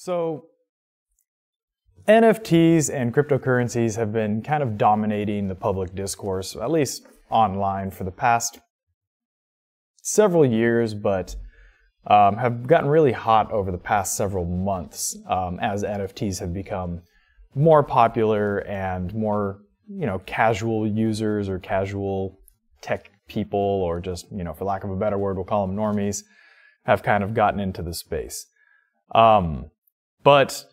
So NFTs and cryptocurrencies have been kind of dominating the public discourse, at least online, for the past several years, but have gotten really hot over the past several months as NFTs have become more popular and more, casual users or casual tech people, or just, for lack of a better word, we'll call them normies, have kind of gotten into the space. But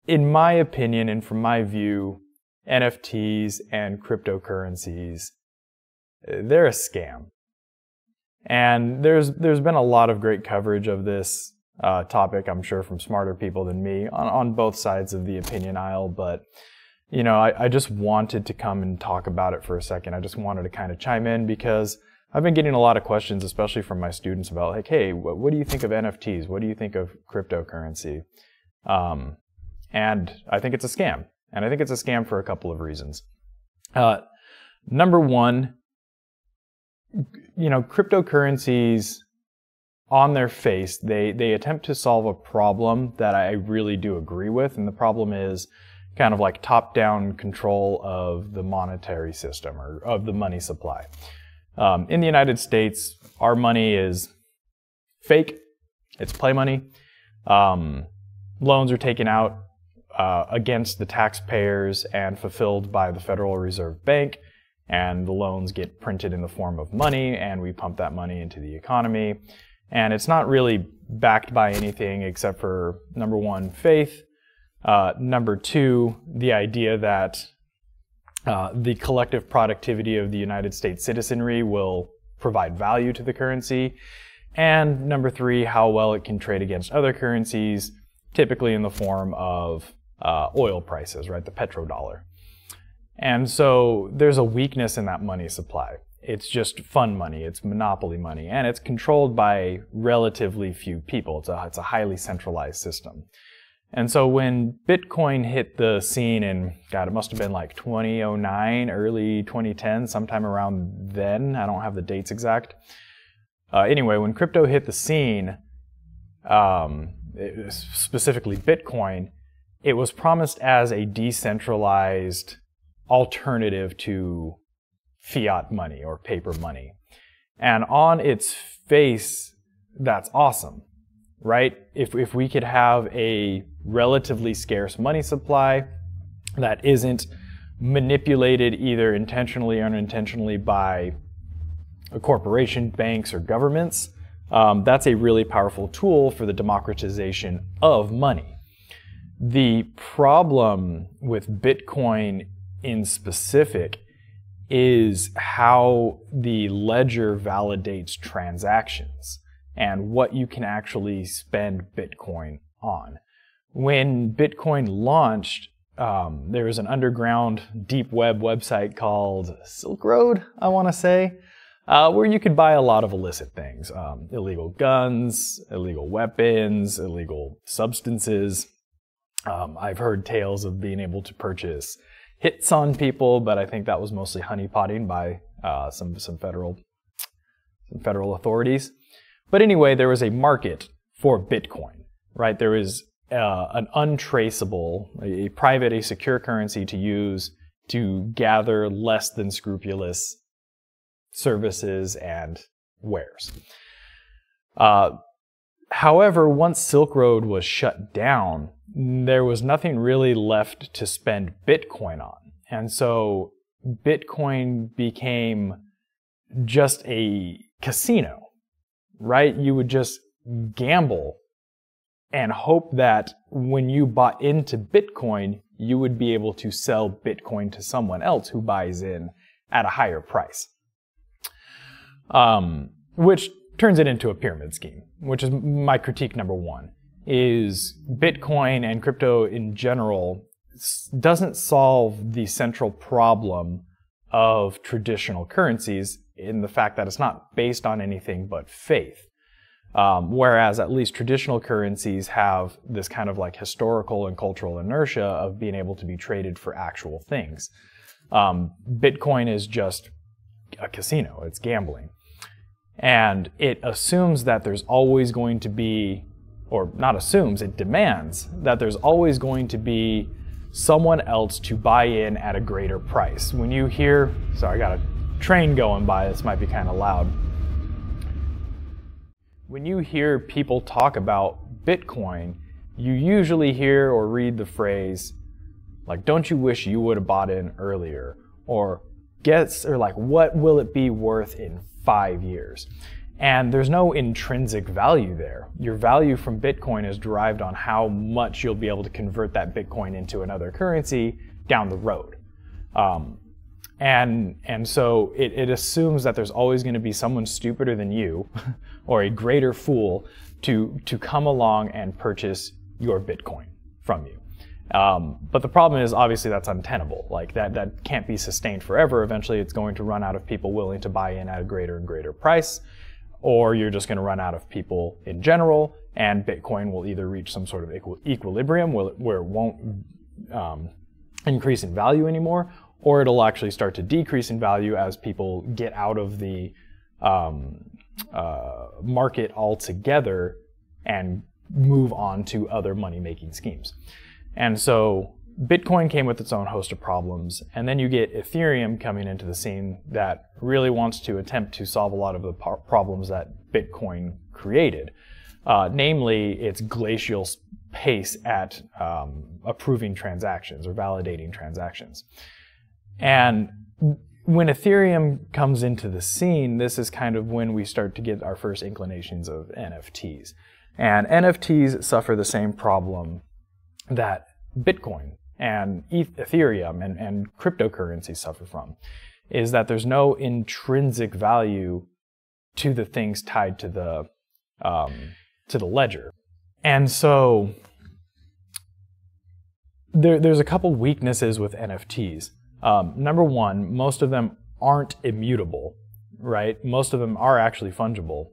in my opinion and from my view, NFTs and cryptocurrencies, they're a scam. And there's been a lot of great coverage of this topic, I'm sure, from smarter people than me on both sides of the opinion aisle. But, I just wanted to come and talk about it for a second. I just wanted to kind of chime in because I've been getting a lot of questions, especially from my students, about like, hey, what do you think of NFTs? What do you think of cryptocurrency? And I think it's a scam. And I think it's a scam for a couple of reasons. Number one, cryptocurrencies, on their face, they attempt to solve a problem that I really do agree with. And the problem is kind of like top-down control of the monetary system or of the money supply. In the United States, our money is fake. It's play money. Loans are taken out against the taxpayers and fulfilled by the Federal Reserve Bank, and the loans get printed in the form of money, and we pump that money into the economy. And it's not really backed by anything except for, number one, faith. Number two, the idea that the collective productivity of the United States citizenry will provide value to the currency. And number three, how well it can trade against other currencies, typically in the form of oil prices, right? The petrodollar. And so there's a weakness in that money supply. It's just fun money, it's monopoly money, and it's controlled by relatively few people. It's a highly centralized system. And so when Bitcoin hit the scene in, God, it must have been like 2009, early 2010, sometime around then. I don't have the dates exact. Anyway, when crypto hit the scene, specifically Bitcoin, it was promised as a decentralized alternative to fiat money or paper money. And on its face, that's awesome, right? If we could have a relatively scarce money supply that isn't manipulated either intentionally or unintentionally by a corporation, banks, or governments, that's a really powerful tool for the democratization of money. The problem with Bitcoin in specific is how the ledger validates transactions and what you can actually spend Bitcoin on. When Bitcoin launched, there was an underground deep web website called Silk Road, I want to say, where you could buy a lot of illicit things. Illegal guns, illegal weapons, illegal substances. I've heard tales of being able to purchase hits on people, but I think that was mostly honeypotting by some federal authorities. But anyway, there was a market for Bitcoin, right? There is an untraceable, a private, a secure currency to use to gather less than scrupulous services and wares. However, once Silk Road was shut down, there was nothing really left to spend Bitcoin on. And so Bitcoin became just a casino, right? You would just gamble and hope that when you bought into Bitcoin, you would be able to sell Bitcoin to someone else who buys in at a higher price. Which turns it into a pyramid scheme, which is my critique number one, is Bitcoin and crypto in general doesn't solve the central problem of traditional currencies in the fact that it's not based on anything but faith. Whereas at least traditional currencies have this kind of like historical and cultural inertia of being able to be traded for actual things. Bitcoin is just a casino, it's gambling. And it assumes that there's always going to be or not assumes, it demands that there's always going to be someone else to buy in at a greater price. When you hear, sorry, I got a train going by, this might be kind of loud. When you hear people talk about Bitcoin, you usually hear or read the phrase, like, don't you wish you would have bought in earlier? Or like, what will it be worth in 5 years? And there's no intrinsic value there. Your value from Bitcoin is derived on how much you'll be able to convert that Bitcoin into another currency down the road. And so it assumes that there's always going to be someone stupider than you or a greater fool to come along and purchase your Bitcoin from you. But the problem is, obviously, that's untenable. Like that can't be sustained forever. Eventually, it's going to run out of people willing to buy in at a greater and greater price, or you're just going to run out of people in general, and Bitcoin will either reach some sort of equilibrium where it won't increase in value anymore, or it'll actually start to decrease in value as people get out of the market altogether and move on to other money-making schemes. And so Bitcoin came with its own host of problems, and then you get Ethereum coming into the scene that really wants to attempt to solve a lot of the problems that Bitcoin created, namely its glacial pace at approving transactions or validating transactions. And when Ethereum comes into the scene, this is kind of when we start to get our first inclinations of NFTs. And NFTs suffer the same problem that Bitcoin and Ethereum and cryptocurrencies suffer from, is that there's no intrinsic value to the things tied to the ledger. And so there's a couple weaknesses with NFTs. Number one, most of them aren't immutable, right? Most of them are actually fungible.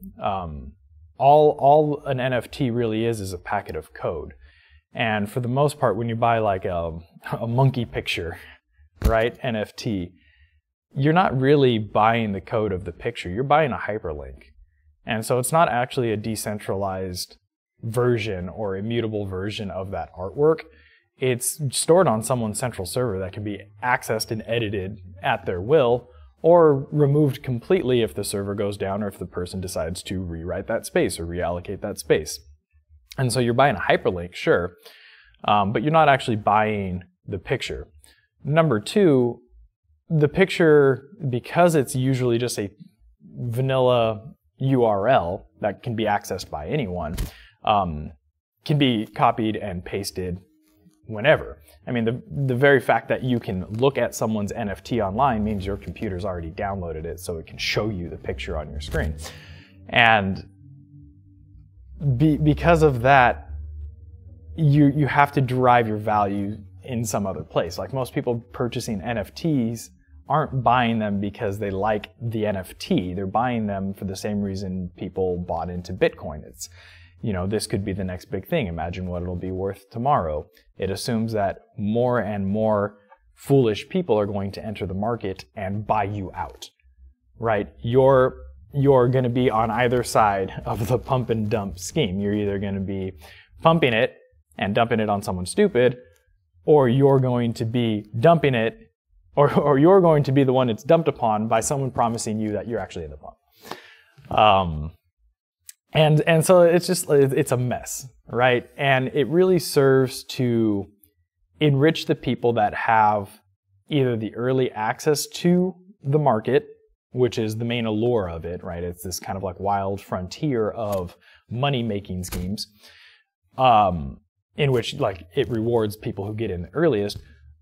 All an NFT really is a packet of code. And for the most part, when you buy like a monkey picture, right, NFT, you're not really buying the code of the picture, you're buying a hyperlink. And so it's not actually a decentralized version or immutable version of that artwork. It's stored on someone's central server that can be accessed and edited at their will, or removed completely if the server goes down or if the person decides to rewrite that space or reallocate that space. And so you're buying a hyperlink, sure, but you're not actually buying the picture. Number two, the picture, because it's usually just a vanilla URL that can be accessed by anyone, can be copied and pasted whenever. I mean, the very fact that you can look at someone's NFT online means your computer's already downloaded it, so it can show you the picture on your screen. And because of that, you have to derive your value in some other place. Like most people purchasing NFTs aren't buying them because they like the NFT. They're buying them for the same reason people bought into Bitcoin. It's, you know, this could be the next big thing. Imagine what it'll be worth tomorrow. It assumes that more and more foolish people are going to enter the market and buy you out, right? You're going to be on either side of the pump and dump scheme. You're either going to be pumping it and dumping it on someone stupid, or you're going to be dumping it, or you're going to be the one it's dumped upon by someone promising you that you're actually in the pump. And so it's a mess, right? And it really serves to enrich the people that have either the early access to the market, which is the main allure of it, right? It's this kind of like wild frontier of money-making schemes, in which like it rewards people who get in the earliest.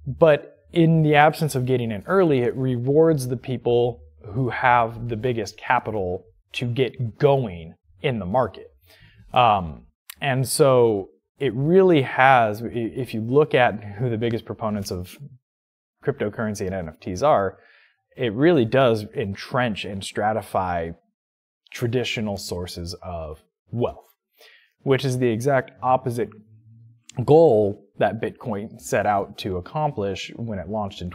But in the absence of getting in early, it rewards the people who have the biggest capital to get going in the market. And so it really has, if you look at who the biggest proponents of cryptocurrency and NFTs are, it really does entrench and stratify traditional sources of wealth, which is the exact opposite goal that Bitcoin set out to accomplish when it launched in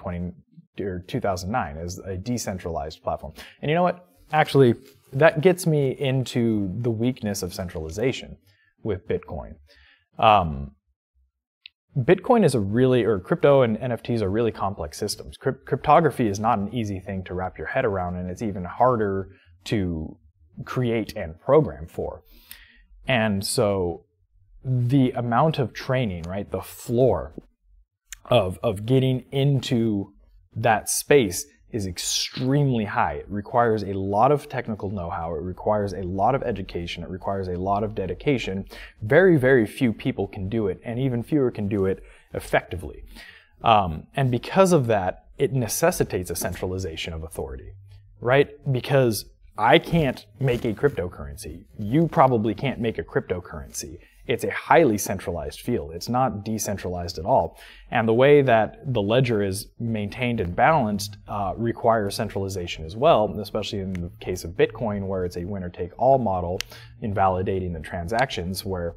2009 as a decentralized platform. And you know what? Actually, that gets me into the weakness of centralization, with Bitcoin. Bitcoin is or crypto and NFTs are really complex systems. Cryptography is not an easy thing to wrap your head around, and it's even harder to create and program for. And so the amount of training, right, the floor of getting into that space is extremely high. It requires a lot of technical know-how. It requires a lot of education. It requires a lot of dedication. Very, very few people can do it, and even fewer can do it effectively. And because of that, it necessitates a centralization of authority, right? Because I can't make a cryptocurrency. You probably can't make a cryptocurrency. It's a highly centralized field. It's not decentralized at all. And the way that the ledger is maintained and balanced requires centralization as well, especially in the case of Bitcoin, where it's a winner-take-all model, invalidating the transactions, where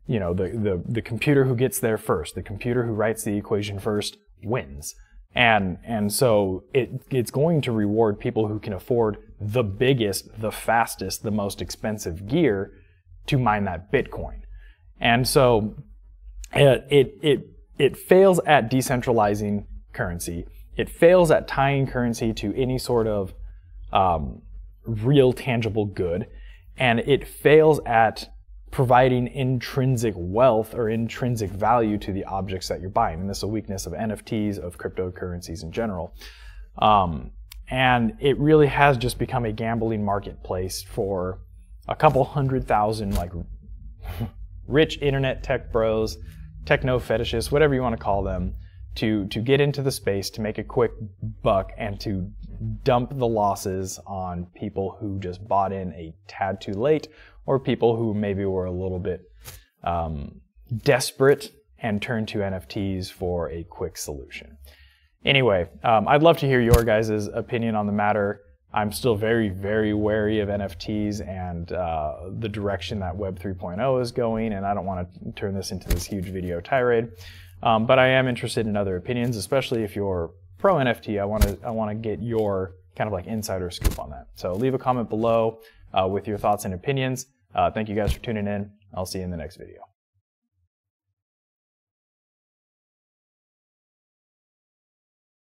the computer who gets there first, the computer who writes the equation first, wins. And so it's going to reward people who can afford the biggest, the fastest, the most expensive gear to mine that Bitcoin. And so it fails at decentralizing currency. It fails at tying currency to any sort of real tangible good. And it fails at providing intrinsic wealth or intrinsic value to the objects that you're buying. And this is a weakness of NFTs, of cryptocurrencies in general. And it really has just become a gambling marketplace for a couple 100,000 like rich internet tech bros, techno fetishists, whatever you want to call them, to get into the space, to make a quick buck, and to dump the losses on people who just bought in a tad too late, or people who maybe were a little bit desperate and turned to NFTs for a quick solution. Anyway, I'd love to hear your guys' opinion on the matter. I'm still very, very wary of NFTs and the direction that Web 3.0 is going, and I don't want to turn this into this huge video tirade. But I am interested in other opinions, especially if you're pro NFT. I want to get your kind of like insider scoop on that. So leave a comment below with your thoughts and opinions. Thank you guys for tuning in. I'll see you in the next video.